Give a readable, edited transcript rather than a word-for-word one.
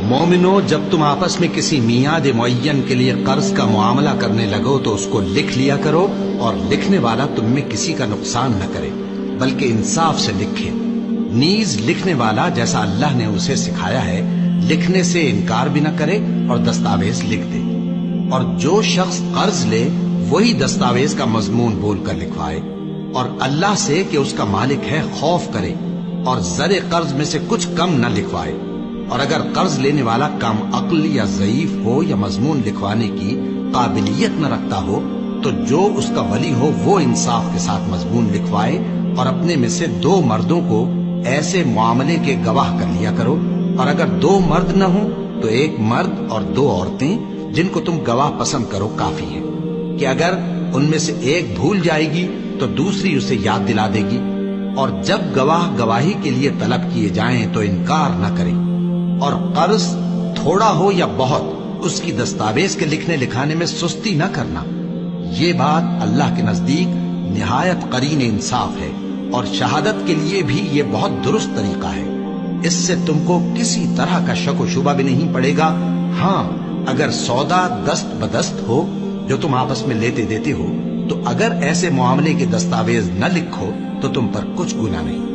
مومنو، جب تم آپس میں کسی میعاد معین کے لیے قرض کا معاملہ کرنے لگو تو اس کو لکھ لیا کرو، اور لکھنے والا تم میں کسی کا نقصان نہ کرے بلکہ انصاف سے لکھے۔ نیز لکھنے والا جیسا اللہ نے اسے سکھایا ہے لکھنے سے انکار بھی نہ کرے اور دستاویز لکھ دے، اور جو شخص قرض لے وہی دستاویز کا مضمون بول کر لکھوائے، اور اللہ سے کہ اس کا مالک ہے خوف کرے، اور زر قرض میں سے کچھ کم نہ لکھوائے۔ اور اگر قرض لینے والا کم عقل یا ضعیف ہو یا مضمون لکھوانے کی قابلیت نہ رکھتا ہو تو جو اس کا ولی ہو وہ انصاف کے ساتھ مضمون لکھوائے، اور اپنے میں سے 2 مردوں کو ایسے معاملے کے گواہ کر لیا کرو، اور اگر 2 مرد نہ ہوں تو 1 مرد اور 2 عورتیں جن کو تم گواہ پسند کرو کافی ہیں، کہ اگر ان میں سے ایک بھول جائے گی تو دوسری اسے یاد دلا دے گی۔ اور جب گواہ گواہی کے لیے طلب کیے جائیں تو انکار نہ کریں، اور قرض تھوڑا ہو یا بہت اس کی دستاویز کے لکھنے لکھانے میں سستی نہ کرنا۔ یہ بات اللہ کے نزدیک نہایت قرین انصاف ہے، اور شہادت کے لیے بھی یہ بہت درست طریقہ ہے۔ اس سے تم کو کسی طرح کا شک و شبہ بھی نہیں پڑے گا۔ ہاں، اگر سودا دست بدست ہو جو تم آپس میں لیتے دیتے ہو تو اگر ایسے معاملے کے دستاویز نہ لکھو تو تم پر کچھ گناہ نہیں۔